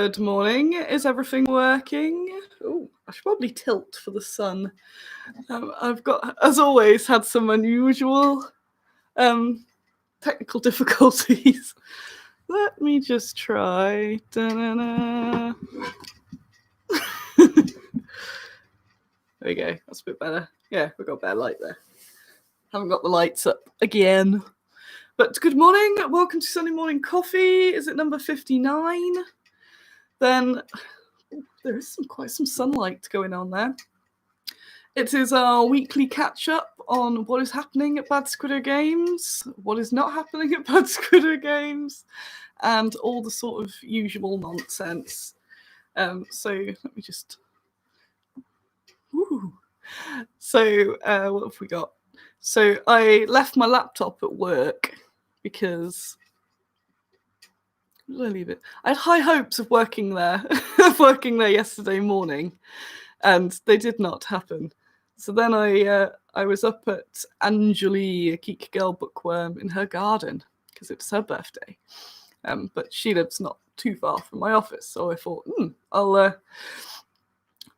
Good morning. Is everything working? Oh, I should probably tilt for the sun. I've got, as always, had some unusual technical difficulties. Let me just try. There we go. That's a bit better. Yeah, we've got better light there. Haven't got the lights up again. But good morning. Welcome to Sunday Morning Coffee. Is it number 59? Then there is quite some sunlight going on there. It is our weekly catch-up on what is happening at Bad Squiddo Games, what is not happening at Bad Squiddo Games, and all the sort of usual nonsense. So let me just... Woo. So what have we got? So I left my laptop at work because... Where did I leave it? I had high hopes of working there, yesterday morning, and they did not happen. So then I was up at Anjali, a Geek Girl Bookworm, in her garden because it's her birthday. But she lives not too far from my office, so I thought, I'll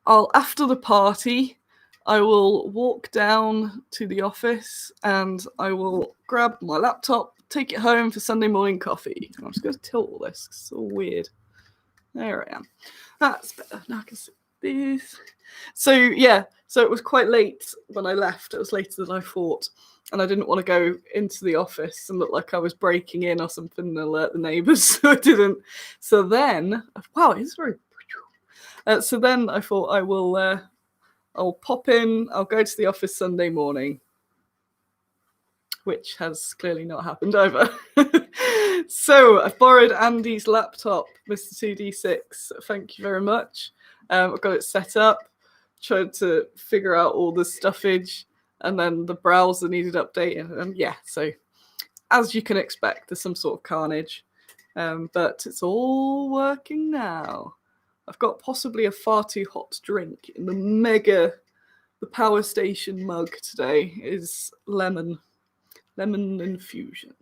after the party, I will walk down to the office and I will grab my laptop, take it home for Sunday morning coffee. I'm just going to tilt all this. It's all weird. There I am. That's better. Now I can see this. So it was quite late when I left. It was later than I thought. And I didn't want to go into the office and look like I was breaking in or something and alert the neighbours, so I didn't. So then, wow, it's very... so then I thought I'll pop in, I'll go to the office Sunday morning, which has clearly not happened either. So I've borrowed Andy's laptop, Mr. 2D6. Thank you very much. I've got it set up, tried to figure out all the stuffage, and then the browser needed updating. And so as you can expect, there's some sort of carnage. But it's all working now. I've got possibly a far too hot drink in the power station mug today is lemon infusion.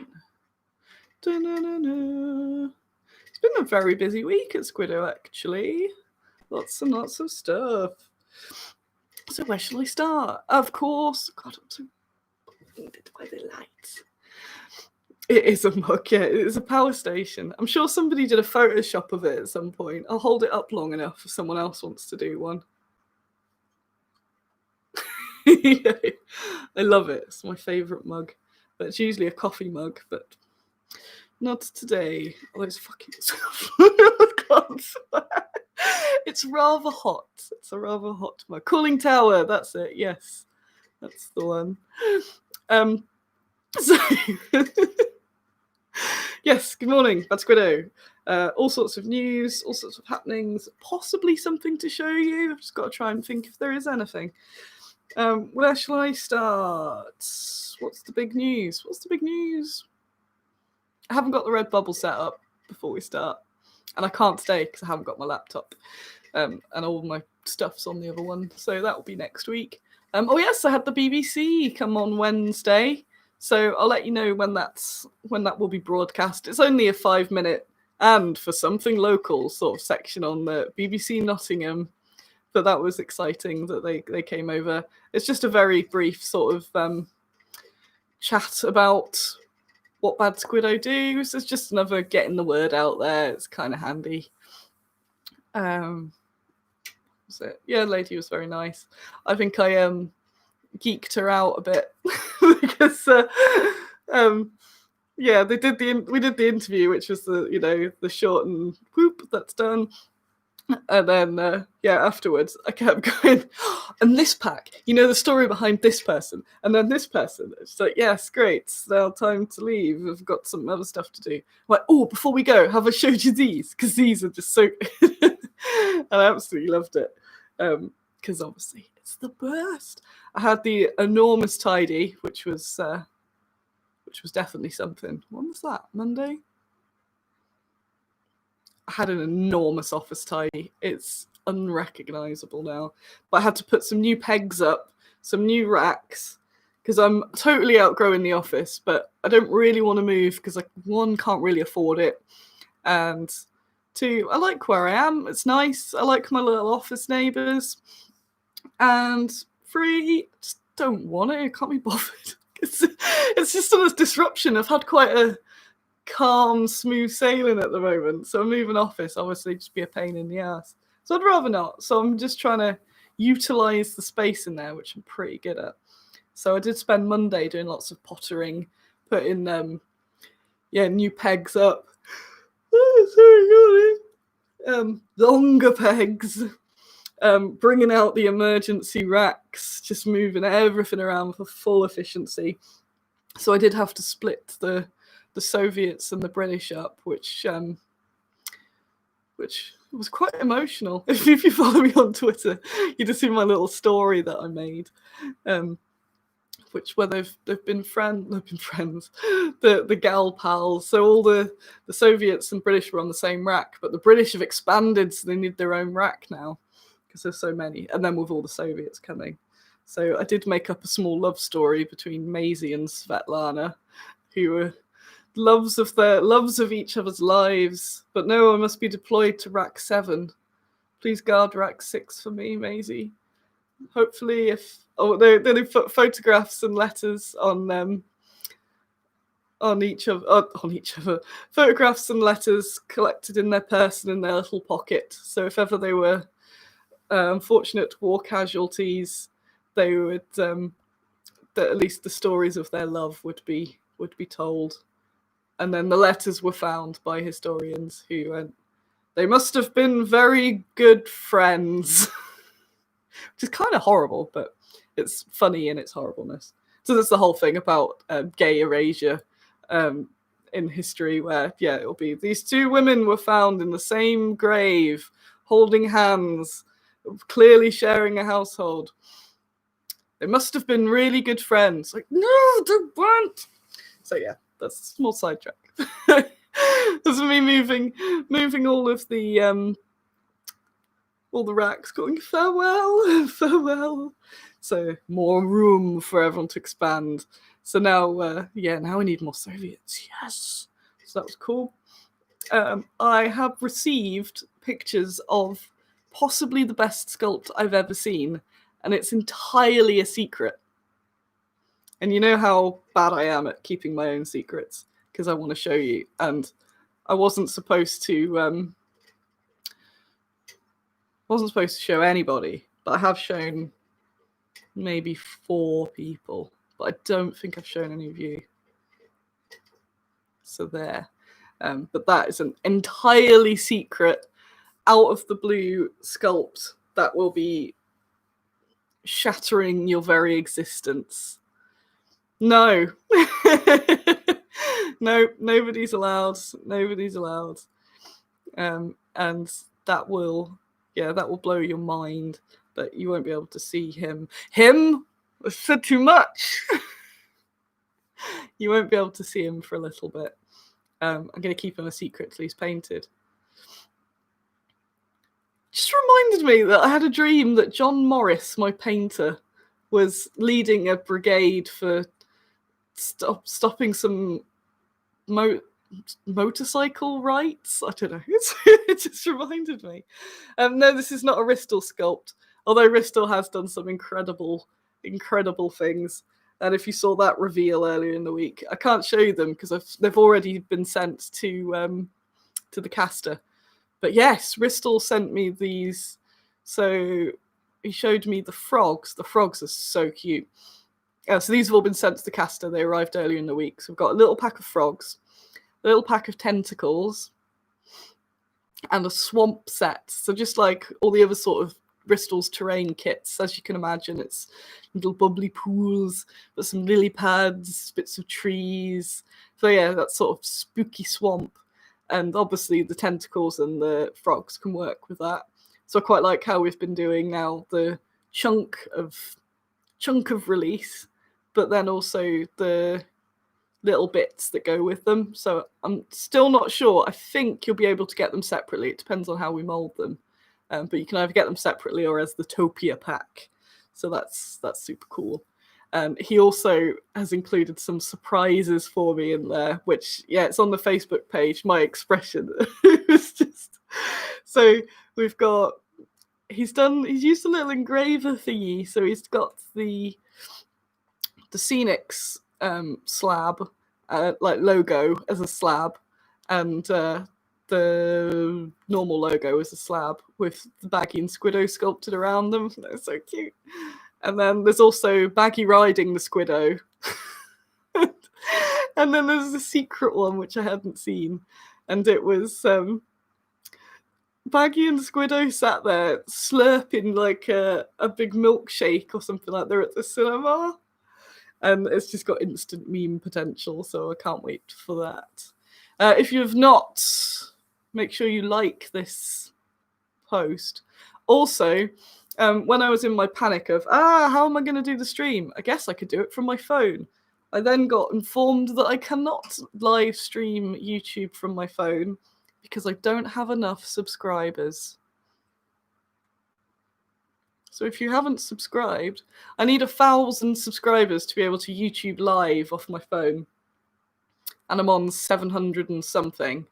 Da-na-na-na. It's been a very busy week at Squiddo, actually. Lots and lots of stuff. So where shall I start? Of course, God, I'm so blinded by the lights. It is a mug, yeah. It is a power station. I'm sure somebody did a Photoshop of it at some point. I'll hold it up long enough if someone else wants to do one. Yeah, I love it. It's my favourite mug. But it's usually a coffee mug, but not today. Oh, it's fucking... I can't swear. It's rather hot. It's a rather hot mug. Cooling tower, that's it. Yes, that's the one. So... Yes, good morning, Bad Squiddo. All sorts of news, all sorts of happenings, possibly something to show you. I've just got to try and think if there is anything. Where shall I start? What's the big news? I haven't got the red bubble set up before we start. And I can't today because I haven't got my laptop. And all my stuff's on the other one. So that will be next week. Oh yes, I had the BBC come on Wednesday. So I'll let you know when that will be broadcast. It's only a 5-minute and for something local sort of section on the BBC Nottingham. But that was exciting that they came over. It's just a very brief sort of chat about what Bad Squiddo do. So it's just another getting the word out there. It's kind of handy. Was it? Yeah, the lady was very nice. I think I geeked her out a bit because we did the interview, which was the short and whoop, that's done. And then afterwards I kept going, and this pack, the story behind this person, and then this person. It's like, yes, great, it's now time to leave. I've got some other stuff to do. Like, oh, before we go, have I showed you these? Because these are just so and I absolutely loved it. Because obviously it's the best. I had the enormous tidy, which was definitely something. When was that? Monday? I had an enormous office tidy. It's unrecognizable now. But I had to put some new pegs up, some new racks, because I'm totally outgrowing the office, but I don't really want to move because, one, can't really afford it, and to, I like where I am. It's nice. I like my little office neighbours. And 3, just don't want it. I can't be bothered. It's just a disruption. I've had quite a calm, smooth sailing at the moment. So moving office, obviously, just be a pain in the ass. So I'd rather not. So I'm just trying to utilise the space in there, which I'm pretty good at. So I did spend Monday doing lots of pottering, putting new pegs up. Longer pegs. Bringing out the emergency racks, just moving everything around for full efficiency. So I did have to split the Soviets and the British up, which was quite emotional. If you follow me on Twitter, you just see my little story that I made, where they've been friends, the gal pals. So all the Soviets and British were on the same rack, but the British have expanded, so they need their own rack now because there's so many. And then with all the Soviets coming, so I did make up a small love story between Maisie and Svetlana, who were loves of each other's lives. But no, I must be deployed to rack 7. Please guard rack 6 for me, Maisie. Hopefully, they put photographs and letters on each other. Photographs and letters collected in their purse and in their little pocket. So if ever they were unfortunate war casualties, they would that at least the stories of their love would be told. And then the letters were found by historians who went, they must have been very good friends. Which is kind of horrible, but it's funny in its horribleness. So that's the whole thing about gay erasure in history, where, it'll be these 2 women were found in the same grave, holding hands, clearly sharing a household. They must have been really good friends. Like, no, they weren't. So that's a small sidetrack. That's me moving all of the racks, going farewell, farewell. So more room for everyone to expand. So now, now we need more Soviets. Yes. So that was cool. I have received pictures of possibly the best sculpt I've ever seen, and it's entirely a secret. And you know how bad I am at keeping my own secrets, because I want to show you. And I wasn't supposed to show anybody, but I have shown maybe 4 people, but I don't think I've shown any of you. So there. But that is an entirely secret, out of the blue sculpt that will be shattering your very existence. No. No, nobody's allowed. Nobody's allowed. And that will blow your mind, but you won't be able to see him. Him? I said too much. You won't be able to see him for a little bit. I'm going to keep him a secret till he's painted. Just reminded me that I had a dream that John Morris, my painter, was leading a brigade for stopping some motorcycle rights. I don't know. It just reminded me. No, this is not a Ristel sculpt, although Ristel has done some incredible things. And if you saw that reveal earlier in the week, I can't show you them because they've already been sent to the caster. But yes, Ristel sent me these. So he showed me the frogs. The frogs are so cute. So these have all been sent to the caster. They arrived earlier in the week. So we've got a little pack of frogs, a little pack of tentacles, and a swamp set. So just like all the other sort of Bristol's terrain kits, as you can imagine, it's little bubbly pools, but some lily pads, bits of trees. So yeah, that sort of spooky swamp. And obviously the tentacles and the frogs can work with that. So I quite like how we've been doing now the chunk of release, but then also the little bits that go with them. So I'm still not sure. I think you'll be able to get them separately. It depends on how we mold them. But you can either get them separately or as the Topia pack. So that's super cool. He also has included some surprises for me in there, which, it's on the Facebook page. My expression it was just So we've got, he's used a little engraver thingy, so he's got the Scenics slab, like logo as a slab, and the normal logo as a slab with the Baggy and Squiddo sculpted around them. They're so cute. And then there's also Baggy riding the Squiddo. And then there's a secret one which I hadn't seen, and it was Baggy and Squiddo sat there slurping like a big milkshake or something like they're at the cinema. And it's just got instant meme potential, so I can't wait for that. If you have not, make sure you like this post. Also, when I was in my panic of, how am I going to do the stream? I guess I could do it from my phone. I then got informed that I cannot live stream YouTube from my phone because I don't have enough subscribers. So if you haven't subscribed, I need 1,000 subscribers to be able to YouTube live off my phone. And I'm on 700 and something.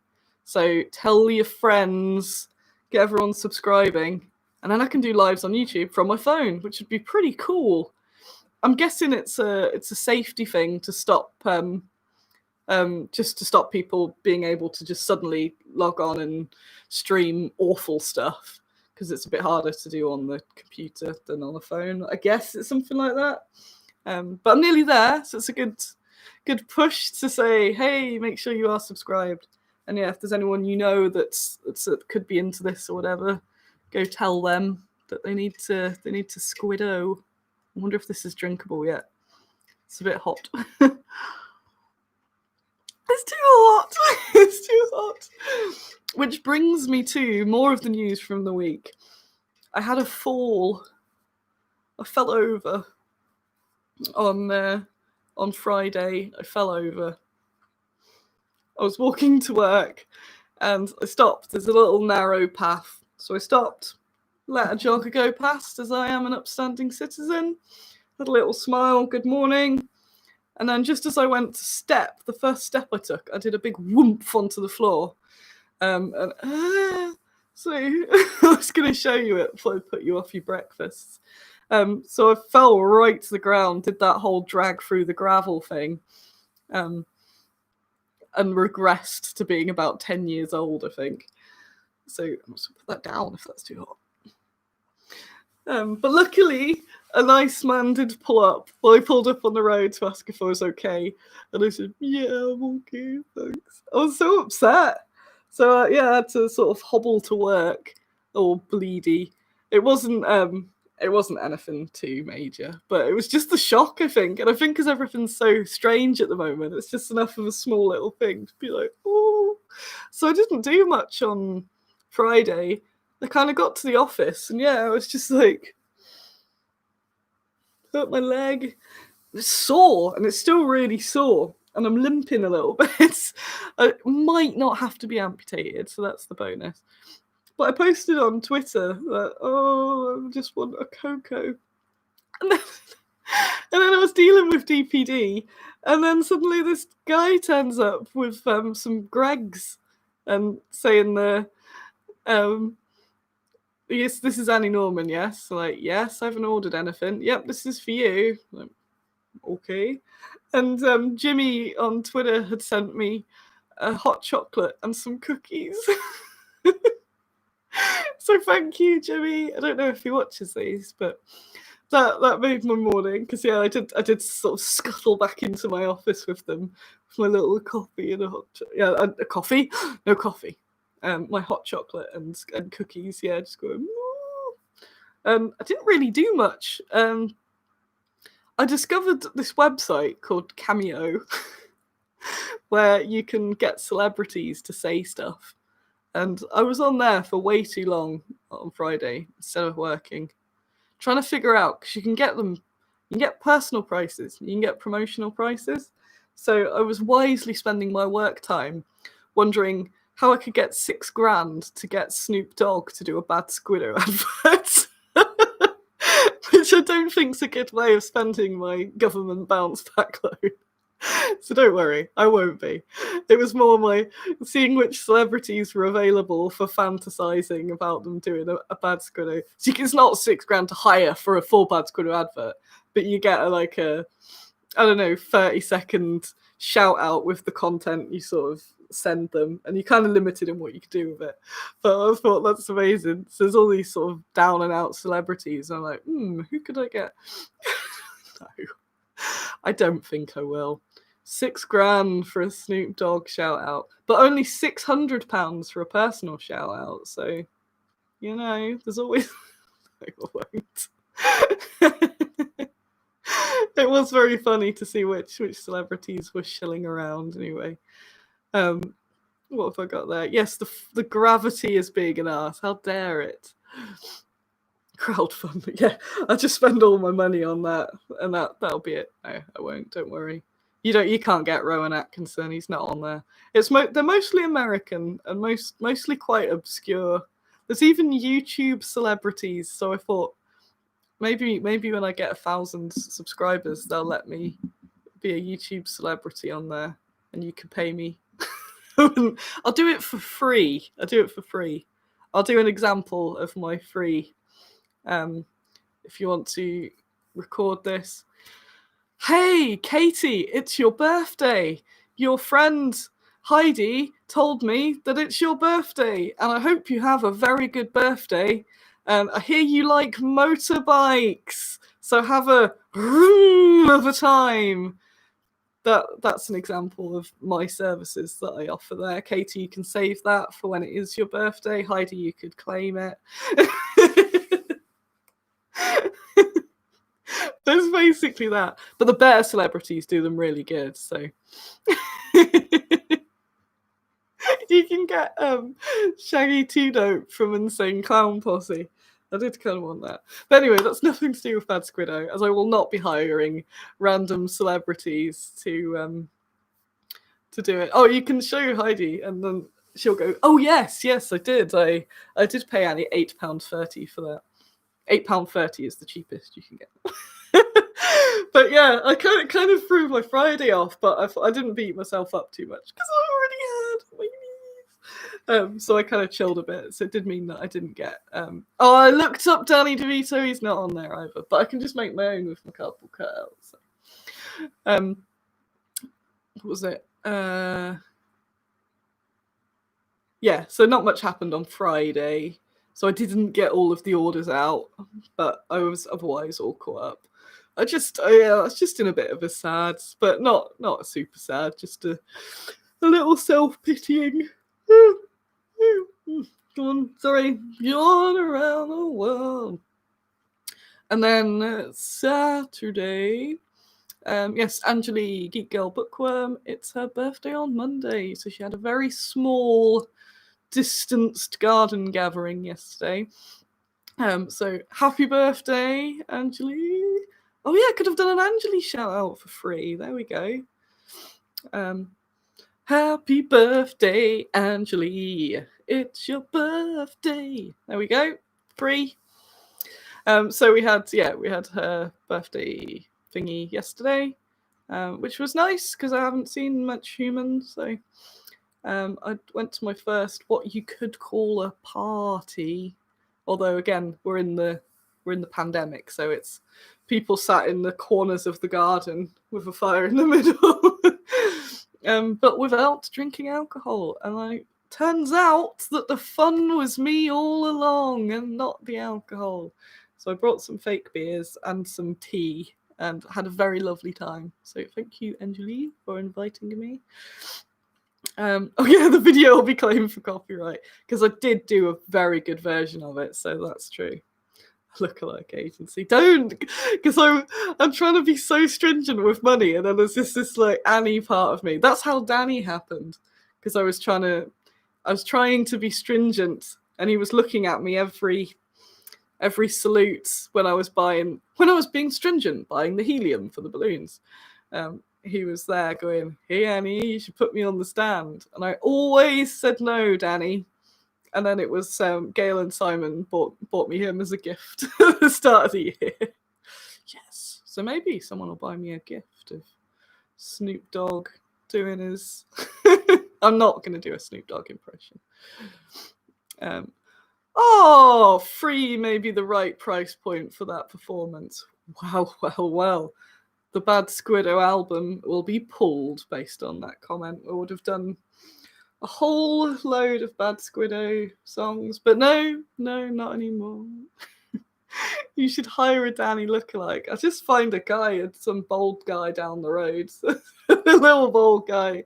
So tell your friends, get everyone subscribing, and then I can do lives on YouTube from my phone, which would be pretty cool. I'm guessing it's a safety thing to stop just to stop people being able to just suddenly log on and stream awful stuff, because it's a bit harder to do on the computer than on a phone. I guess it's something like that. But I'm nearly there, so it's a good push to say, hey, make sure you are subscribed. And yeah, if there's anyone you know that could be into this or whatever, go tell them that they need to Squiddo. I wonder if this is drinkable yet. It's a bit hot. It's too hot. It's too hot. Which brings me to more of the news from the week. I had a fall. I fell over on Friday. I fell over. I was walking to work and I stopped. There's a little narrow path. So I stopped, let a jogger go past as I am an upstanding citizen. Had a little smile, good morning. And then just as I went to step, the first step I took, I did a big whoomp onto the floor. So I was going to show you it before I put you off your breakfast. So I fell right to the ground, did that whole drag through the gravel thing, and regressed to being about 10 years old, I think. So I'm just going to put that down if that's too hot. But luckily, a nice man did pull up. Well, he pulled up on the road to ask if I was okay. And I said, yeah, I'm okay, thanks. I was so upset. So, I had to sort of hobble to work, all bleedy. It wasn't anything too major, but it was just the shock, I think. And I think because everything's so strange at the moment, it's just enough of a small little thing to be like, oh. So I didn't do much on Friday. I kind of got to the office, and I was just like, hurt my leg. It's sore, and it's still really sore, and I'm limping a little bit. I might not have to be amputated, so that's the bonus. But I posted on Twitter that, I just want a cocoa. And then I was dealing with DPD, and then suddenly this guy turns up with some Greggs and saying yes, this is Annie Norman, yes? So like, yes, I haven't ordered anything. Yep, this is for you. Like, okay. And Jimmy on Twitter had sent me a hot chocolate and some cookies. So thank you, Jimmy. I don't know if he watches these, but that made my morning, because I did sort of scuttle back into my office with them, with my little coffee and a coffee? No coffee. My hot chocolate and cookies, just going. I didn't really do much. I discovered this website called Cameo, where you can get celebrities to say stuff. And I was on there for way too long on Friday instead of working, trying to figure out, because you can get personal prices, you can get promotional prices. So I was wisely spending my work time wondering how I could get $6,000 to get Snoop Dogg to do a bad Squiddo advert. Which I don't think is a good way of spending my government bounce back loan. So don't worry, I won't be. It was more my seeing which celebrities were available for fantasizing about them doing a Bad Squiddo. So it's not £6,000 to hire for a full Bad Squiddo advert, but you get a I don't know, 30-second shout out with the content you sort of send them, and you're kind of limited in what you can do with it. But I thought that's amazing. So there's all these sort of down and out celebrities. I'm like, who could I get? No, I don't think I will. £6,000 for a Snoop Dogg shout out, but only £600 for a personal shout out. So, there's always. I won't. It was very funny to see which celebrities were shilling around anyway. What have I got there? Yes, the gravity is big and ass. How dare it? Crowdfunding. Yeah, I'll just spend all my money on that, and that'll be it. No, I won't. Don't worry. You can't get Rowan Atkinson. He's not on there. They're mostly American and mostly quite obscure. There's even YouTube celebrities. So I thought maybe when I get 1,000 subscribers, they'll let me be a YouTube celebrity on there, and you can pay me. I'll do it for free. I'll do an example of my free. If you want to record this. Hey, Katie, it's your birthday. Your friend Heidi told me that it's your birthday, and I hope you have a very good birthday. And I hear you like motorbikes, so have a room of a time. That's an example of my services that I offer there. Katie, you can save that for when it is your birthday. Heidi, you could claim it. There's basically that. But the better celebrities do them really good, so you can get Shaggy 2-Dope from Insane Clown Posse. I did kind of want that. But anyway, that's nothing to do with Bad Squiddo, as I will not be hiring random celebrities to do it. Oh, you can show Heidi, and then she'll go, oh, yes, I did. I did pay Annie £8.30 for that. £8.30 is the cheapest you can get. But yeah, I kind of threw my Friday off, but I didn't beat myself up too much because I already had my knees. So I kind of chilled a bit. So it did mean that I didn't get. I looked up Danny DeVito. He's not on there either, but I can just make my own with my cardboard cutouts. So. What was it? Yeah. So not much happened on Friday. So I didn't get all of the orders out, but I was otherwise all caught up. I was just in a bit of a sad, but not super sad, just a little self-pitying. Go on, sorry, yawn around the world. And then Saturday, yes, Angeli, Geek Girl Bookworm, it's her birthday on Monday, so she had a very small, distanced garden gathering yesterday. So happy birthday, Angeli. Oh yeah, I could have done an Angeli shout out for free. There we go. Happy birthday, Angeli. It's your birthday. There we go. Free. So we had her birthday thingy yesterday, which was nice because I haven't seen much human. So I went to my first what you could call a party, although again we're in the pandemic, so it's people sat in the corners of the garden with a fire in the middle, but without drinking alcohol. And turns out that the fun was me all along and not the alcohol. So I brought some fake beers and some tea and had a very lovely time. So thank you, Angeli, for inviting me. Oh yeah, the video will be claimed for copyright because I did do a very good version of it, so that's true. Lookalike agency, don't, because I'm trying to be so stringent with money, and then there's this like Annie part of me. That's how Danny happened, because I was trying to be stringent, and he was looking at me every salute when I was being stringent, buying the helium for the balloons. He was there going, hey Annie, you should put me on the stand. And I always said no, Danny. And then it was Gail and Simon bought me him as a gift at the start of the year. Yes. So maybe someone will buy me a gift of Snoop Dogg doing his... I'm not going to do a Snoop Dogg impression. Free may be the right price point for that performance. Well. The Bad Squiddo album will be pulled based on that comment. I would have done a whole load of Bad Squiddo songs, but no, not anymore. You should hire a Danny lookalike. I'll just find a guy, some bald guy down the road. A little bald guy.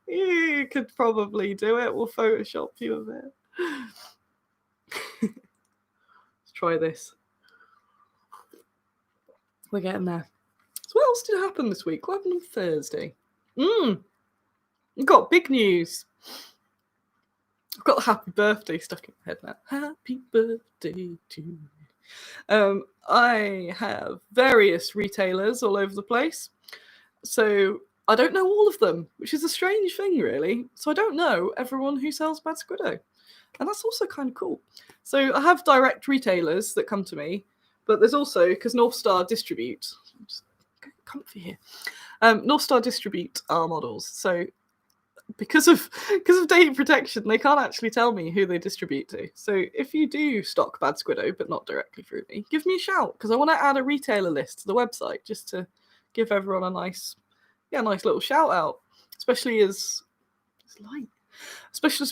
You could probably do it. We'll Photoshop you a bit. Let's try this. We're getting there. So what else did happen this week? What happened on Thursday? We've got big news. I've got happy birthday stuck in my head now. Happy birthday to you. I have various retailers all over the place. So I don't know all of them, which is a strange thing, really. So I don't know everyone who sells Bad Squiddo. And that's also kind of cool. So I have direct retailers that come to me, but there's also, because North Star distribute, I'm just getting comfy here. North Star distribute our models. So because of data protection, they can't actually tell me who they distribute to. So if you do stock Bad Squiddo, but not directly through me, give me a shout, because I want to add a retailer list to the website just to give everyone a nice little shout out, especially as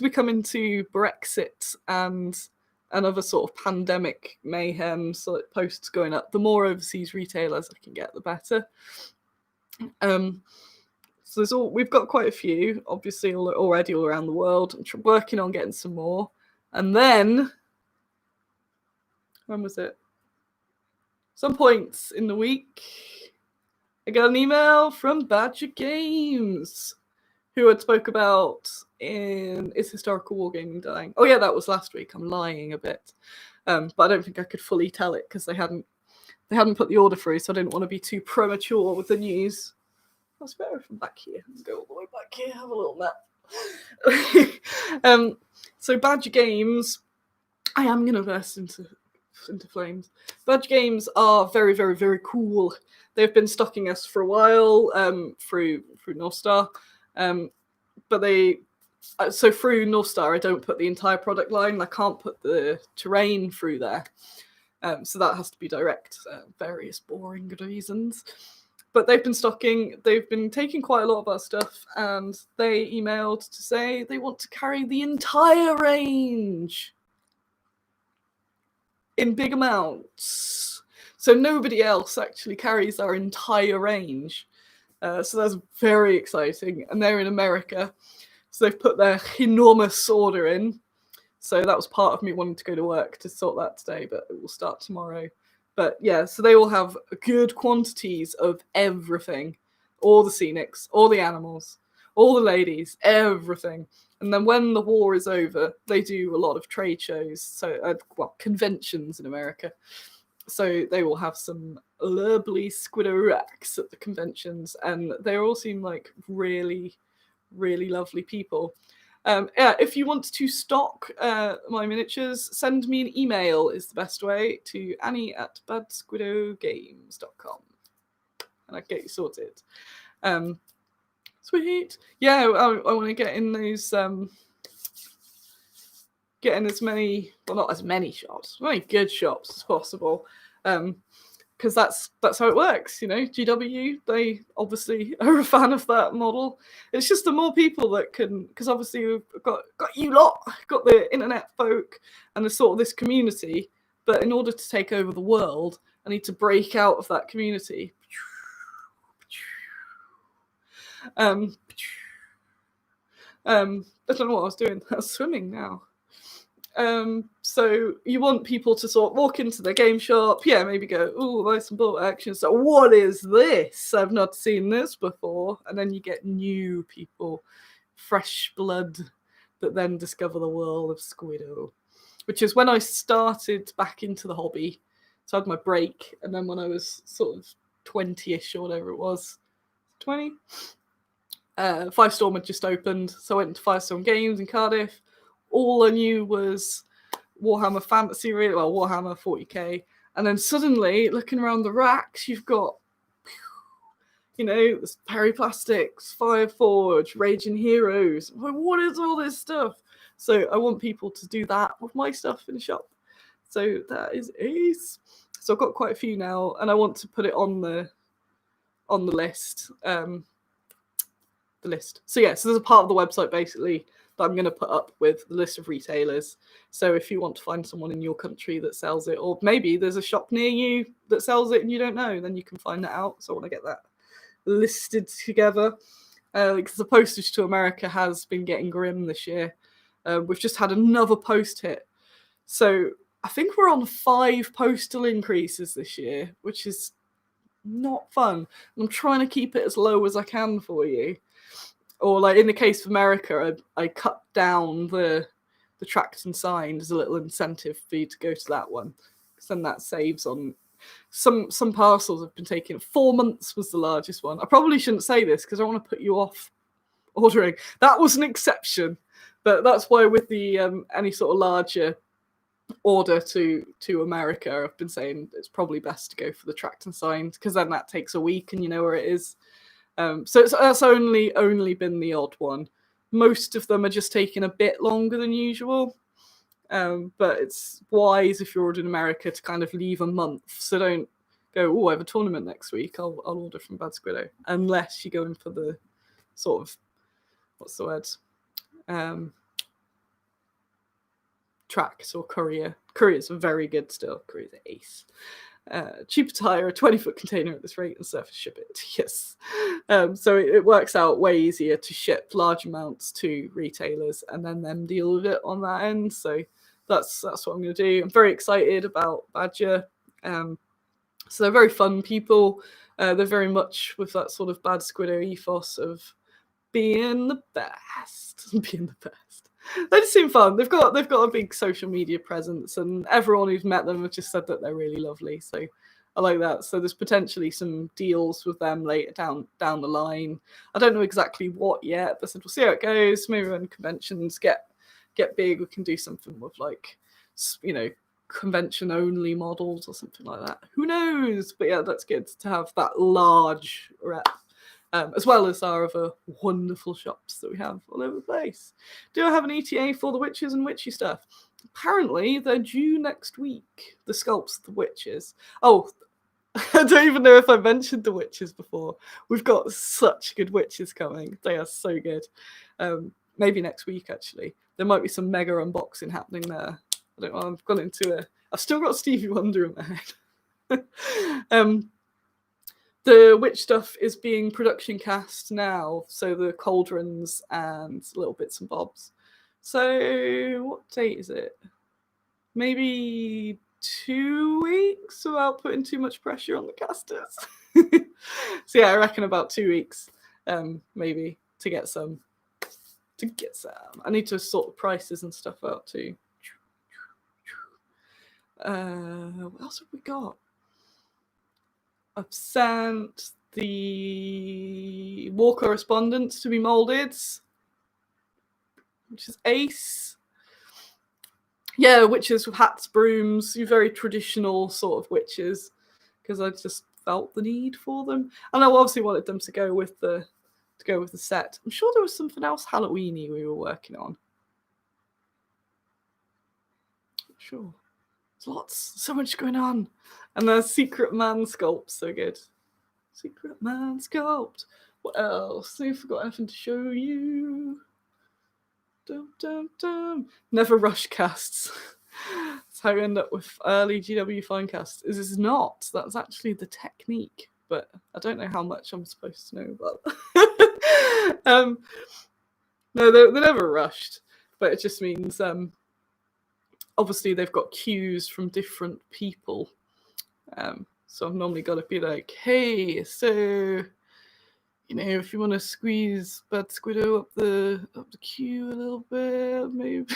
we come into Brexit and other sort of pandemic mayhem, so posts going up. The more overseas retailers I can get, the better. So we've got quite a few, obviously, already all around the world. I'm working on getting some more. And then, when was it? Some points in the week, I got an email from Badger Games, who had spoke about in Is Historical Wargaming Dying? Oh yeah, that was last week. I'm lying a bit. But I don't think I could fully tell it because they hadn't put the order through, so I didn't want to be too premature with the news. That's better from back here. Let's go all the way back here, have a little nap. So Badger Games, I am going to burst into flames. Badger Games are very, very, very cool. They've been stocking us for a while through North Star. But so through North Star, I don't put the entire product line. I can't put the terrain through there. So that has to be direct, various boring reasons. But they've been stocking, they've been taking quite a lot of our stuff, and they emailed to say they want to carry the entire range in big amounts. So nobody else actually carries our entire range. So that's very exciting. And they're in America. So they've put their enormous order in. So that was part of me wanting to go to work to sort that today, but it will start tomorrow. But yeah, so they will have good quantities of everything. All the scenics, all the animals, all the ladies, everything. And then when the war is over, they do a lot of trade shows, so conventions in America. So they will have some lovely Squiddo racks at the conventions, and they all seem like really, really lovely people. If you want to stock my miniatures, send me an email is the best way, to annie@badsquiddogames.com, and I can get you sorted. Sweet. Yeah, I want to get in those, get in as many, well, not as many shops, as many good shops as possible. Because that's how it works, you know. GW, they obviously are a fan of that model. It's just the more people that can, because obviously we've got you lot, got the internet folk, and there's sort of this community. But in order to take over the world, I need to break out of that community. I don't know what I was doing. I was swimming now. So you want people to sort of walk into the game shop, maybe go, oh, buy some bolt action. So what is this? I've not seen this before. And then you get new people, fresh blood, that then discover the world of Squiddo, which is when I started back into the hobby. So I had my break, and then when I was sort of 20-ish or whatever it was, 20, Firestorm had just opened. So I went into Firestorm Games in Cardiff. All I knew was Warhammer Fantasy, really, well, Warhammer 40k. And then suddenly, looking around the racks, you've got you know, there's Perry Plastics, Fire Forge, Raging Heroes. What is all this stuff? So I want people to do that with my stuff in the shop. So that is ace. So I've got quite a few now, and I want to put it on the list. The list. So yeah, so there's a part of the website basically that I'm going to put up with the list of retailers. So if you want to find someone in your country that sells it, or maybe there's a shop near you that sells it and you don't know, then you can find that out. So I want to get that listed together, because the postage to America has been getting grim this year. We've just had another post hit. So I think we're on 5 postal increases this year, which is not fun. I'm trying to keep it as low as I can for you. Or like in the case of America, I cut down the tracked and signed as a little incentive for you to go to that one, because then that saves on some parcels have been taken. 4 months was the largest one. I probably shouldn't say this because I don't want to put you off ordering. That was an exception, but that's why with the any sort of larger order to America, I've been saying it's probably best to go for the tracked and signed, because then that takes a week and you know where it is. So that's only been the odd one. Most of them are just taking a bit longer than usual. But it's wise if you're ordering America to kind of leave a month. So don't go, oh, I have a tournament next week, I'll order from Bad Squiddo. Unless you're going for the sort of, what's the word? Tracks or courier. Couriers are very good still. Couriers are ace. Cheaper to hire a 20-foot container at this rate and surface ship it. Yes. So it works out way easier to ship large amounts to retailers and then them deal with it on that end. So that's what I'm going to do. I'm very excited about Badger. So they're very fun people. They're very much with that sort of Bad Squiddo ethos of being the best. Being the best. They just seem fun. They've got a big social media presence, and everyone who's met them has just said that they're really lovely. So I like that. So there's potentially some deals with them later down the line. I don't know exactly what yet, but I said we'll see how it goes. Maybe when conventions get big, we can do something with, like, you know, convention only models or something like that. Who knows? But yeah, that's good to have that large rep. As well as our other wonderful shops that we have all over the place. Do I have an ETA for the witches and witchy stuff? Apparently, they're due next week, the sculpts of the witches. Oh, I don't even know if I mentioned the witches before. We've got such good witches coming. They are so good. Maybe next week, actually. There might be some mega unboxing happening there. I don't know, I've gone into I've still got Stevie Wonder in my head. The witch stuff is being production cast now, so the cauldrons and little bits and bobs. So what date is it? Maybe 2 weeks without putting too much pressure on the casters. So yeah, I reckon about 2 weeks, maybe, to get some. I need to sort the prices and stuff out too. What else have we got? I've sent the war correspondence to be moulded, which is ace. Yeah, witches with hats, brooms, very traditional sort of witches, because I just felt the need for them, and I obviously wanted them to go with the set. I'm sure there was something else Halloweeny we were working on. Not sure. So much going on. And the Secret Man sculpt, so good. Secret Man sculpt. What else? I forgot anything to show you. Dum, dum, dum. Never rush casts. That's how you end up with early GW fine casts. This is not. That's actually the technique. But I don't know how much I'm supposed to know about that. No, they're never rushed. But it just means... obviously, they've got cues from different people. So I've normally got to be like, hey, so, you know, if you want to squeeze Bad Squiddo up the queue a little bit, maybe.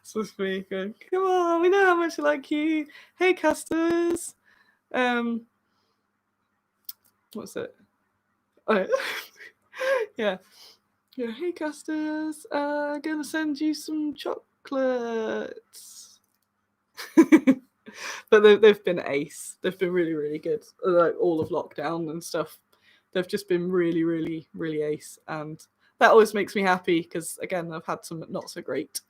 So it's me going, come on, we know how much I like you. Hey, casters. What's it? Oh, yeah. Yeah, hey, casters. Gonna send you some chocolates. But they've been ace. They've been really, really good. Like all of lockdown and stuff. They've just been really, really, really ace. And that always makes me happy because, again, I've had some not so great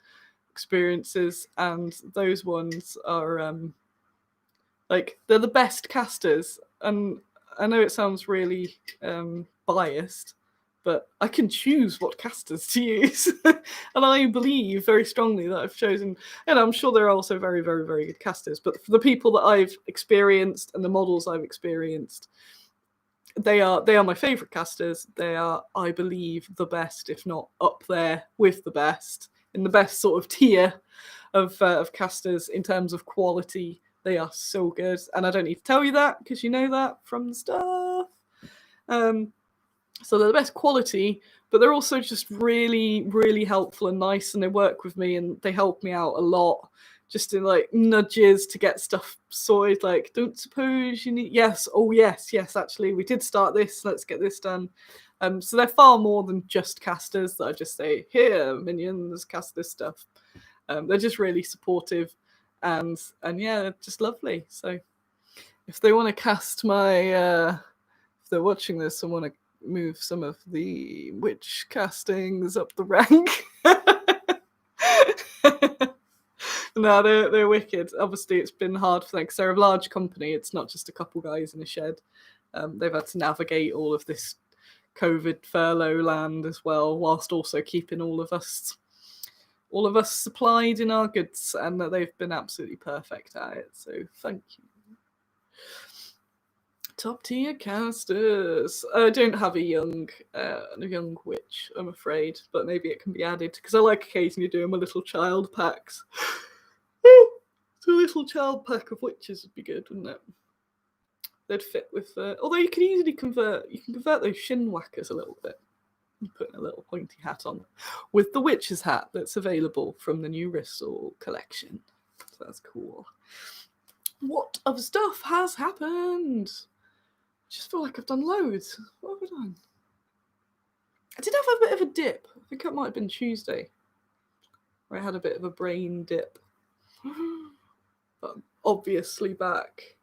experiences. And those ones are, like, they're the best casters. And I know it sounds really biased, but I can choose what casters to use. And I believe very strongly that I've chosen, and I'm sure there are also very, very, very good casters, but for the people that I've experienced and the models I've experienced, they are my favourite casters. They are, I believe, the best, if not up there with the best, in the best sort of tier of casters in terms of quality. They are so good, and I don't need to tell you that because you know that from the stuff. So they're the best quality, but they're also just really, really helpful and nice, and they work with me and they help me out a lot, just in like nudges to get stuff sorted. Like, don't suppose you need? Yes, oh yes, actually, we did start this. Let's get this done. So they're far more than just casters that I just say, here, minions, cast this stuff. They're just really supportive, and yeah, just lovely. So if they want to cast my, if they're watching this and want to move some of the witch castings up the rank. No, they're wicked. Obviously, it's been hard for them because they're a large company. It's not just a couple guys in a shed. They've had to navigate all of this COVID furlough land as well, whilst also keeping all of us supplied in our goods, and they've been absolutely perfect at it. So thank you. Top tier casters. I don't have a young witch, I'm afraid, but maybe it can be added because I like occasionally doing my little child packs. So a little child pack of witches would be good, wouldn't it? They'd fit with. Although you can easily convert those shin whackers a little bit. And putting a little pointy hat on with the witch's hat that's available from the new Rissell collection. So that's cool. What other stuff has happened? I just feel like I've done loads. What have I done? I did have a bit of a dip. I think it might have been Tuesday, where I had a bit of a brain dip. But I'm obviously back.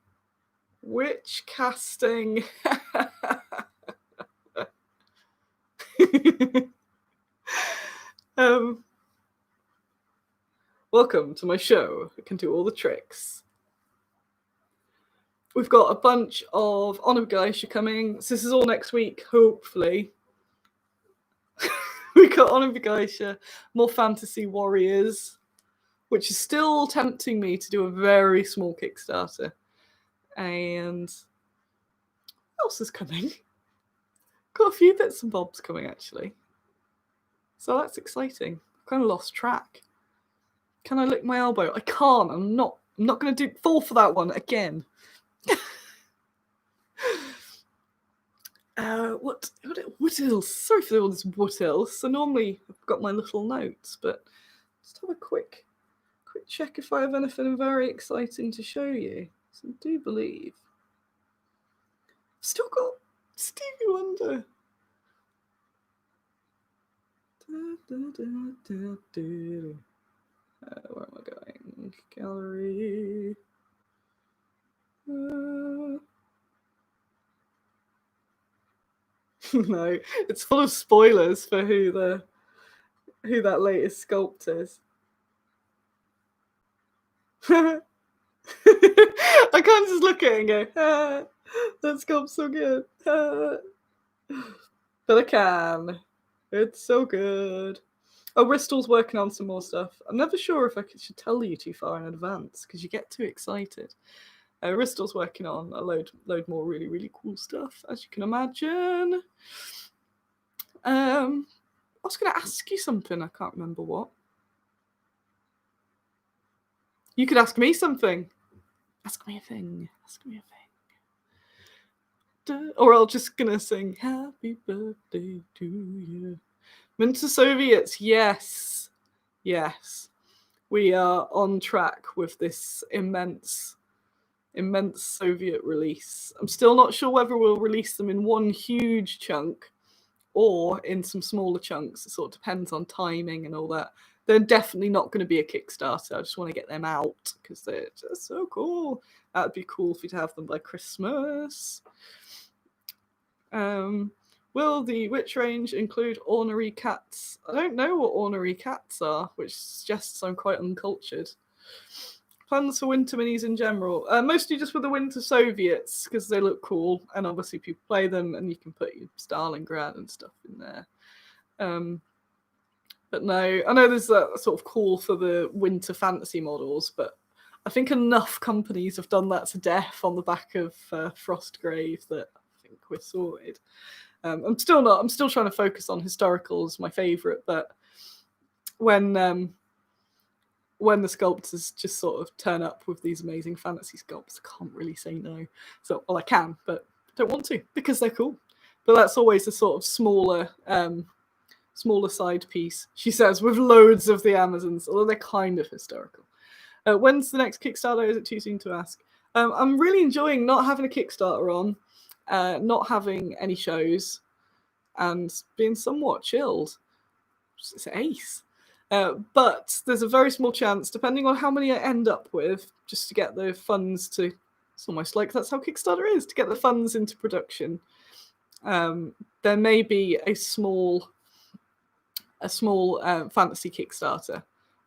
Witch casting. Welcome to my show. I can do all the tricks. We've got a bunch of Honor Geisha coming. So this is all next week, hopefully. We've got Honor Geisha, more Fantasy Warriors, which is still tempting me to do a very small Kickstarter. And what else is coming? Got a few bits and bobs coming, actually. So that's exciting. I've kind of lost track. Can I lick my elbow? I can't. I'm not going to fall for that one again. What else? Sorry for all this what else. So normally I've got my little notes, but just have a quick check if I have anything very exciting to show you. So I do believe I've still got Stevie Wonder. Where am I going? Gallery. No, it's full of spoilers for who that latest sculpt is. I can't just look at it and go, that sculpt's so good. But I can. It's so good. Oh, Bristol's working on some more stuff. I'm never sure if I should tell you too far in advance because you get too excited. Bristol's working on a load more really, really cool stuff, as you can imagine. I was going to ask you something. I can't remember what. You could ask me something. Ask me a thing. Or I'm just going to sing Happy Birthday to you. Minter Soviets, yes. We are on track with this immense Soviet release. I'm still not sure whether we'll release them in one huge chunk or in some smaller chunks. It sort of depends on timing and all that. they're definitely not going to be a Kickstarter. I just want to get them out because they're just so cool. That'd be cool if you'd have them by Christmas. Will the witch range include ornery cats? I don't know what ornery cats are, which suggests I'm quite uncultured. Plans for winter minis in general? Mostly just with the Winter Soviets, because they look cool, and obviously people play them, and you can put your Stalingrad and stuff in there. But no, I know there's a sort of call for the winter fantasy models, but I think enough companies have done that to death on the back of Frostgrave that I think we're sorted. I'm still trying to focus on historical as my favourite, but when the sculptors just sort of turn up with these amazing fantasy sculpts, I can't really say no. So, well, I can, but I don't want to because they're cool. But that's always a sort of smaller side piece, she says, with loads of the Amazons, although they're kind of historical. When's the next Kickstarter? Is it too soon to ask? I'm really enjoying not having a Kickstarter on, not having any shows, and being somewhat chilled. It's ace. But there's a very small chance, depending on how many I end up with, just to get the funds to... It's almost like that's how Kickstarter is, to get the funds into production. There may be a small fantasy Kickstarter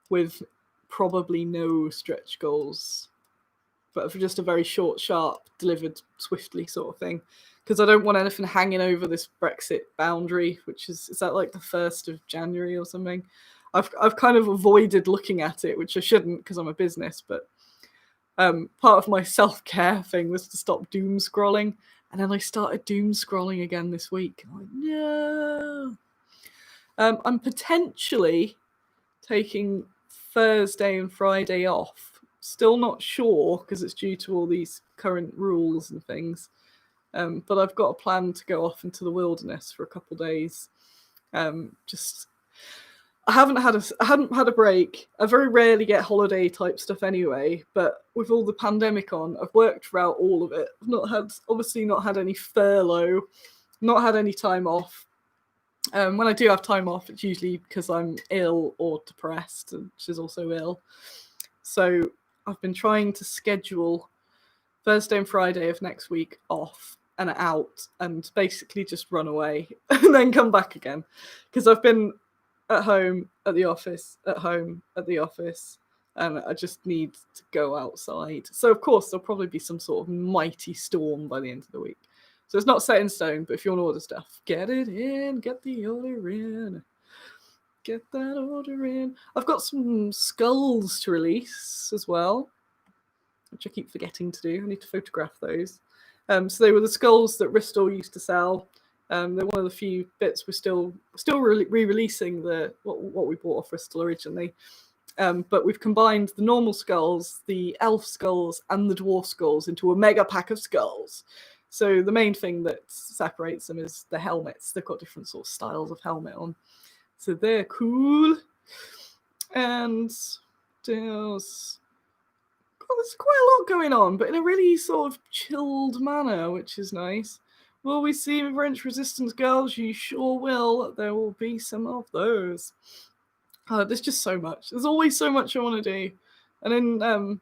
with probably no stretch goals, but for just a very short, sharp, delivered swiftly sort of thing. Because I don't want anything hanging over this Brexit boundary, which is that like the 1st of January or something? I've kind of avoided looking at it, which I shouldn't because I'm a business, but part of my self-care thing was to stop doom scrolling, and then I started doom scrolling again this week. I'm like, no. I'm potentially taking Thursday and Friday off. Still not sure because it's due to all these current rules and things. But I've got a plan to go off into the wilderness for a couple of days. I hadn't had a break. I very rarely get holiday type stuff anyway, but with all the pandemic on, I've worked throughout all of it. I've obviously not had any furlough, not had any time off. When I do have time off, it's usually because I'm ill or depressed, and she's also ill. So I've been trying to schedule Thursday and Friday of next week off and out, and basically just run away and then come back again. Because I've been at home, at the office, at home, at the office, and I just need to go outside. So of course there'll probably be some sort of mighty storm by the end of the week. So it's not set in stone, but if you want to order stuff, get it in, get the order in. Get that order in. I've got some skulls to release as well, which I keep forgetting to do. I need to photograph those. So they were the skulls that Ristol used to sell. They're one of the few bits we're still re-releasing what we bought off Ristol originally. But we've combined the normal skulls, the elf skulls, and the dwarf skulls into a mega pack of skulls. So the main thing that separates them is the helmets. They've got different sort of styles of helmet on. So they're cool. And there's quite a lot going on, but in a really sort of chilled manner, which is nice. Will we see wrench resistance girls? You sure will. There will be some of those. There's just so much. There's always so much I want to do. And in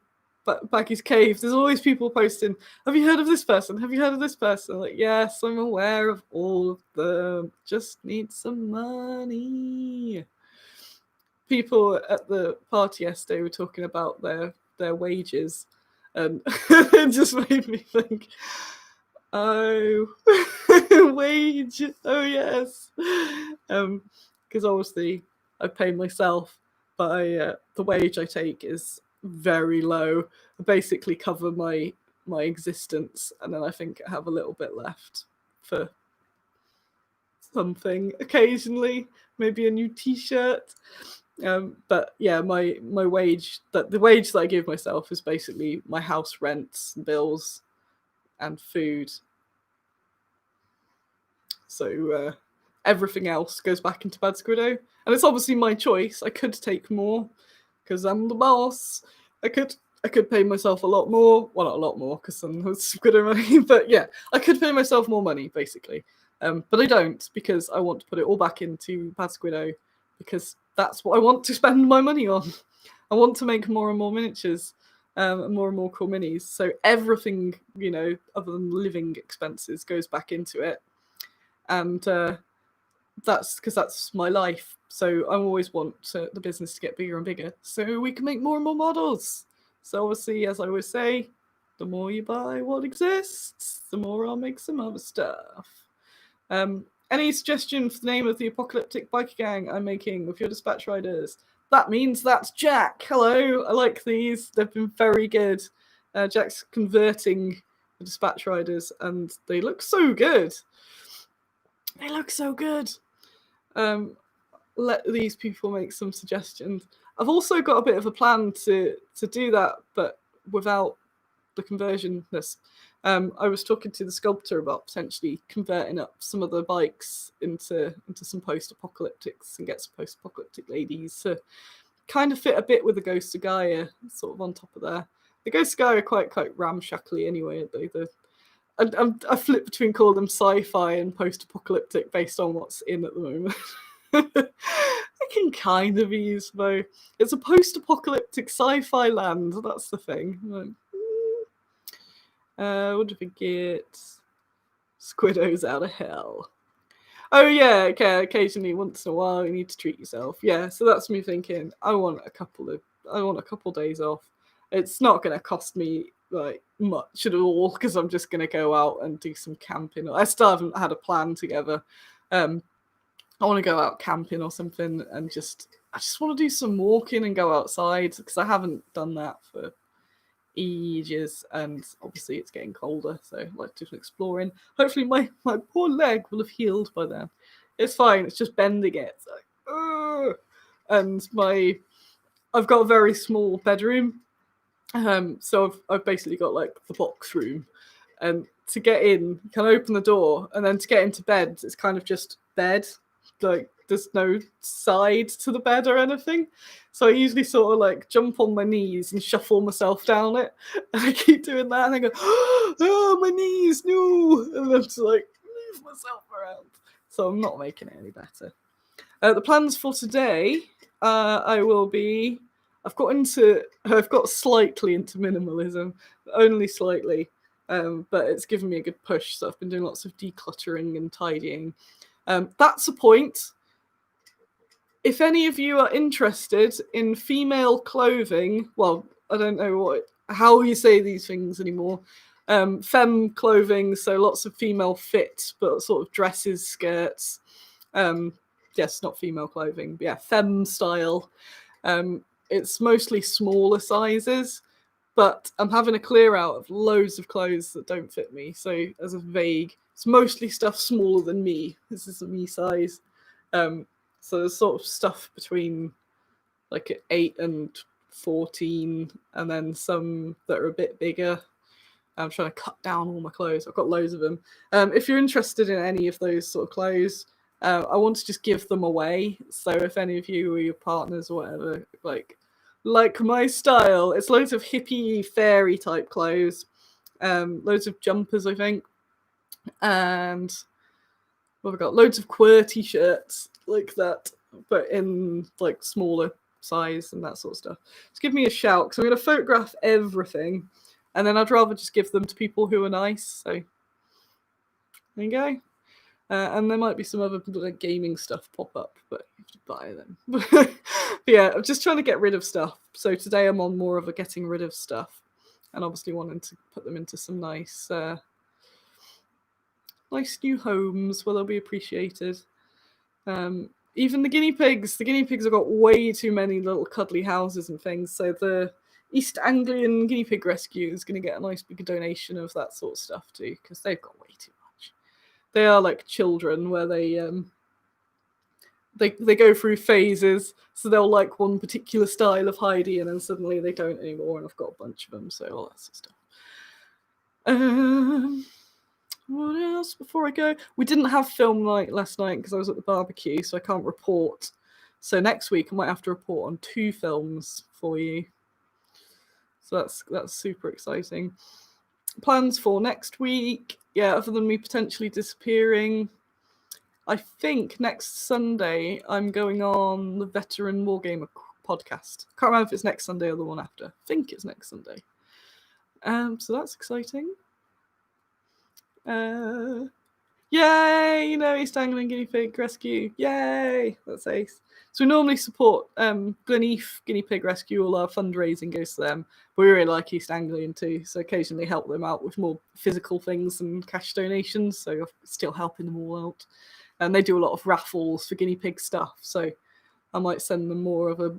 Baggy's Cave, there's always people posting, have you heard of this person? Have you heard of this person? Like, yes, I'm aware of all of them. Just need some money. People at the party yesterday were talking about their wages, and it just made me think, oh, wage, oh yes. Because obviously I pay myself, but the wage I take is very low. I basically cover my existence, and then I think I have a little bit left for something occasionally, maybe a new t-shirt. But yeah, my wage, the wage that I give myself is basically my house rents, bills, and food. So everything else goes back into Bad Squiddo, and it's obviously my choice. I could take more because I'm the boss. I could pay myself a lot more. Well, not a lot more because I'm Squiddo money, but yeah, I could pay myself more money basically. But I don't, because I want to put it all back into Bad Squiddo because that's what I want to spend my money on. I want to make more and more miniatures, and more cool minis. So everything, other than living expenses, goes back into it. And that's because that's my life. So I always want the business to get bigger and bigger so we can make more and more models. So obviously, as I always say, the more you buy what exists, the more I'll make some other stuff. Any suggestion for the name of the apocalyptic biker gang I'm making with your dispatch riders? That means that's Jack. Hello, I like these. They've been very good. Jack's converting the dispatch riders, and they look so good. They look so good. Let these people make some suggestions. I've also got a bit of a plan to do that, but without the conversionness. I was talking to the sculptor about potentially converting up some of the bikes into some post-apocalyptics and get some post-apocalyptic ladies to kind of fit a bit with the Ghost of Gaia sort of on top of there. The Ghost of Gaia are quite ramshackly anyway. I flip between calling them sci-fi and post-apocalyptic based on what's in at the moment. It can kind of be used both. It's a post-apocalyptic sci-fi land. That's the thing. What did we get? Squiddos out of hell. Oh yeah, okay. Occasionally, once in a while, you need to treat yourself. Yeah, so that's me thinking. I want a couple days off. It's not going to cost me like much at all because I'm just going to go out and do some camping. I still haven't had a plan together. I want to go out camping or something, and I just want to do some walking and go outside because I haven't done that for ages, and obviously it's getting colder, so I like to do some exploring. Hopefully my poor leg will have healed by then. It's fine, it's just bending it. It's like, and I've got a very small bedroom, so I've basically got like the box room, and to get in, you can open the door, and then to get into bed, it's kind of just bed. Like there's no side to the bed or anything. So I usually sort of like jump on my knees and shuffle myself down it. And I keep doing that and I go, oh, my knees, no. And then just like move myself around. So I'm not making it any better. The plans for today, I've got slightly into minimalism, only slightly. But it's given me a good push. So I've been doing lots of decluttering and tidying. That's a point. If any of you are interested in female clothing, well, I don't know how you say these things anymore. Femme clothing, so lots of female fit, but sort of dresses, skirts. Yes, not female clothing, but yeah, femme style. It's mostly smaller sizes, but I'm having a clear out of loads of clothes that don't fit me. So as a vague, it's mostly stuff smaller than me. This is a me size. So there's sort of stuff between like 8 and 14, and then some that are a bit bigger. I'm trying to cut down all my clothes. I've got loads of them. If you're interested in any of those sort of clothes, I want to just give them away. So if any of you or your partners or whatever, like my style, it's loads of hippie, fairy type clothes, loads of jumpers, I think, and what have I got? Loads of QWERTY shirts like that, but in like smaller size and that sort of stuff. Just give me a shout because I'm going to photograph everything, and then I'd rather just give them to people who are nice. So there you go. And there might be some other like gaming stuff pop up, but you have to buy them. But yeah, I'm just trying to get rid of stuff. So today I'm on more of a getting rid of stuff, and obviously wanting to put them into some nice new homes where they'll be appreciated. Even the guinea pigs have got way too many little cuddly houses and things. So the East Anglian Guinea Pig Rescue is going to get a nice big donation of that sort of stuff too, because they've got way too much. They are like children where they go through phases. So they'll like one particular style of Heidi, and then suddenly they don't anymore. And I've got a bunch of them, so all that sort of stuff. What else before I go? We didn't have film night last night because I was at the barbecue, so I can't report. So next week I might have to report on 2 films for you. So that's super exciting. Plans for next week, yeah, other than me potentially disappearing, I think next Sunday I'm going on the Veteran Wargamer podcast. Can't remember if it's next Sunday or the one after. I think it's next Sunday. So that's exciting. Yay! East Anglian Guinea Pig Rescue. Yay! That's ace. So we normally support Gleneath Guinea Pig Rescue. All our fundraising goes to them. But we really like East Anglian too, so occasionally help them out with more physical things and cash donations. So I'm still helping them all out. And they do a lot of raffles for guinea pig stuff. So I might send them more of a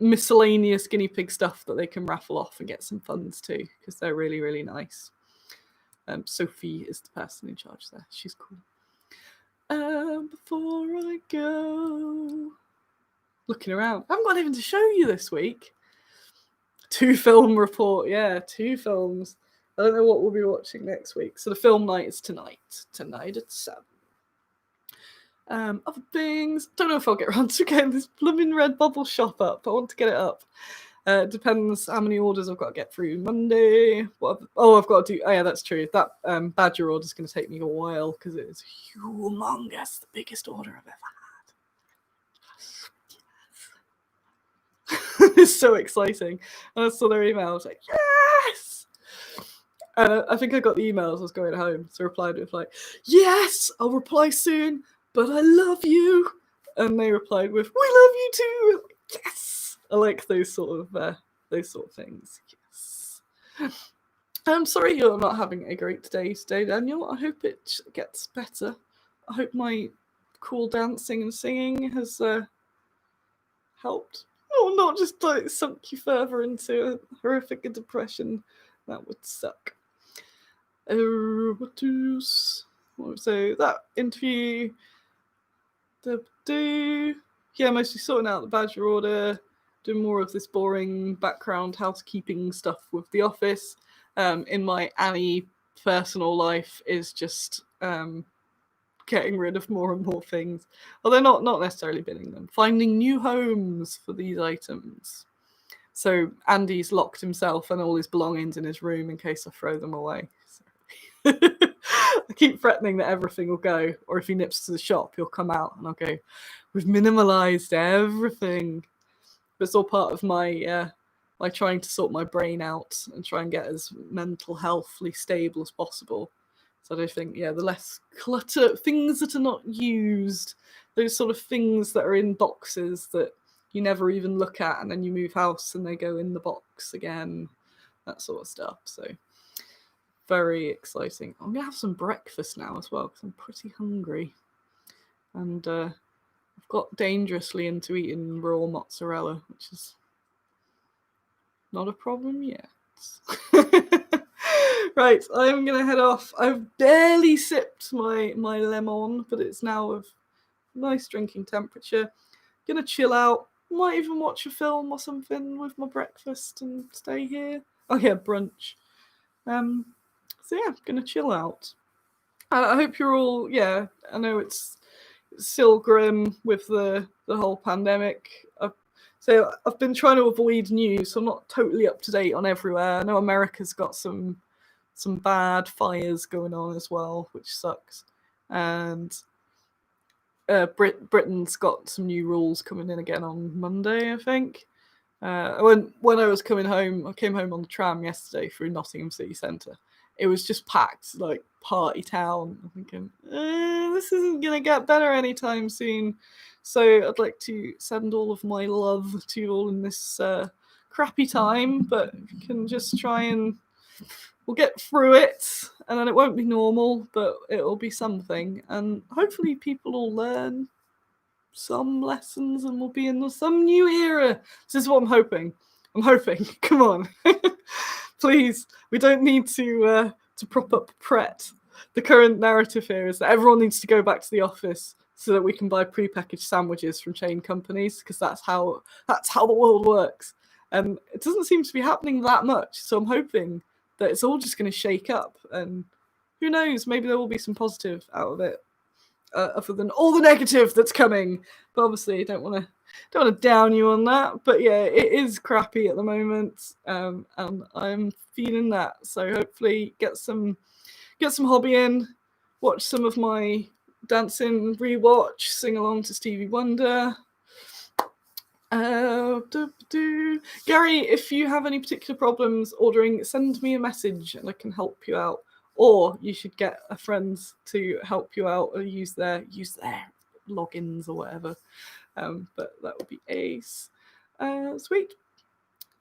miscellaneous guinea pig stuff that they can raffle off and get some funds too, because they're really, really nice. Sophie is the person in charge there. She's cool. Before I go, looking around, I haven't got anything to show you this week. 2 film report, 2 films. I don't know what we'll be watching next week. So the film night is tonight at 7. Other things, don't know if I'll get around to getting this blooming Redbubble shop up. I want to get it up. It depends how many orders I've got to get through Monday. I've got to do. Oh yeah, that's true. That Badger order is going to take me a while because it is humongous. The biggest order I've ever had. It's so exciting. And I saw their email. I was like, yes. And I think I got the email as I was going home. So I replied with like, yes, I'll reply soon, but I love you. And they replied with, we love you too. Yes. I like those sort of things. Yes. I'm sorry you're not having a great day today, Daniel. I hope it gets better. I hope my cool dancing and singing has helped. Oh, not just like sunk you further into a horrific depression. That would suck. What else? So that interview. Mostly sorting out the Badger order. Doing more of this boring background housekeeping stuff with the office. In my Annie personal life is just getting rid of more and more things. Although not necessarily binning them. Finding new homes for these items. So Andy's locked himself and all his belongings in his room in case I throw them away. So I keep threatening that everything will go, or if he nips to the shop, he'll come out and I'll go, we've minimalised everything. But it's all part of my trying to sort my brain out and try and get as mental healthily stable as possible. So I think, the less clutter, things that are not used, those sort of things that are in boxes that you never even look at, and then you move house and they go in the box again, that sort of stuff. So very exciting. I'm going to have some breakfast now as well because I'm pretty hungry. And I've got dangerously into eating raw mozzarella, which is not a problem yet. Right, I'm going to head off. I've barely sipped my lemon, but it's now of nice drinking temperature. Going to chill out. Might even watch a film or something with my breakfast and stay here. Oh yeah, brunch. I'm going to chill out. I hope you're all, I know it's still grim with the whole pandemic. So I've been trying to avoid news, so I'm not totally up to date on everywhere. I know America's got some bad fires going on as well, which sucks. And Britain's got some new rules coming in again on Monday, I think. When I was coming home, I came home on the tram yesterday through Nottingham City Centre. It was just packed, like party town. I'm thinking, this isn't going to get better anytime soon. So I'd like to send all of my love to you all in this crappy time, but we can just try and we'll get through it, and then it won't be normal, but it'll be something. And hopefully people will learn some lessons and we'll be in some new era. This is what I'm hoping. Come on. Please, we don't need to prop up Pret. The current narrative here is that everyone needs to go back to the office so that we can buy prepackaged sandwiches from chain companies, because that's how the world works. And it doesn't seem to be happening that much. So I'm hoping that it's all just going to shake up, and who knows, maybe there will be some positive out of it, other than all the negative that's coming. But obviously, I don't want to down you on that. But yeah, it is crappy at the moment, and I'm feeling that. So hopefully, get some hobby in, watch some of my dancing rewatch, sing along to Stevie Wonder. Gary, if you have any particular problems ordering, send me a message and I can help you out. Or you should get a friend to help you out or use their logins or whatever. But that would be ace. Sweet.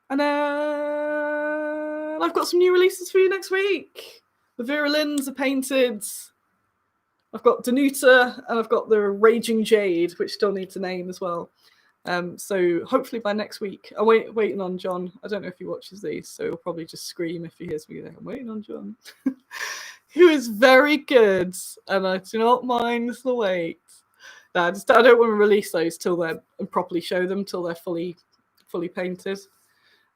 And I've got some new releases for you next week. The Vera Lynn's are painted. I've got Danuta and I've got the Raging Jade, which still needs a name as well. So hopefully by next week, I'm waiting on John. I don't know if he watches these, so he'll probably just scream if he hears me going, I'm waiting on John. Who is very good, and I do not mind the wait. No, I don't want to release those till they're and properly show them till they're fully painted.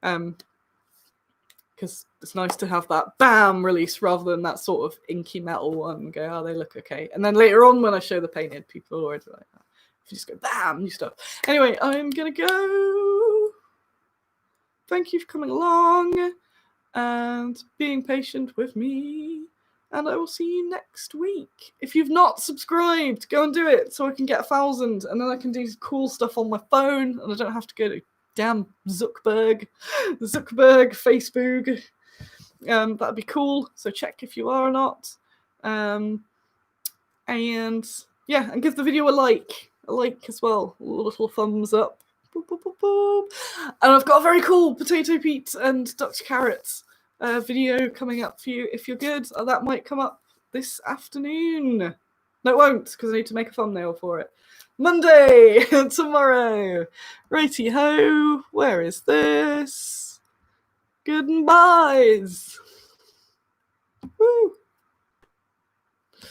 Because it's nice to have that bam release rather than that sort of inky metal one and go, oh, they look okay. And then later on when I show the painted, people are already like that. If you just go bam, new stuff. Anyway, I'm gonna go. Thank you for coming along and being patient with me. And I will see you next week. If you've not subscribed, go and do it so I can get 1,000 and then I can do cool stuff on my phone and I don't have to go to damn Zuckerberg Facebook. That'd be cool. So check if you are or not. And yeah, and give the video a like as well. A little thumbs up. Boop, boop, boop, boop. And I've got a very cool Potato Pete and Dr. Carrot video coming up for you if you're good. That might come up this afternoon. No, it won't, because I need to make a thumbnail for it. Monday, tomorrow. Righty ho, where is this? Goodbyes. Woo.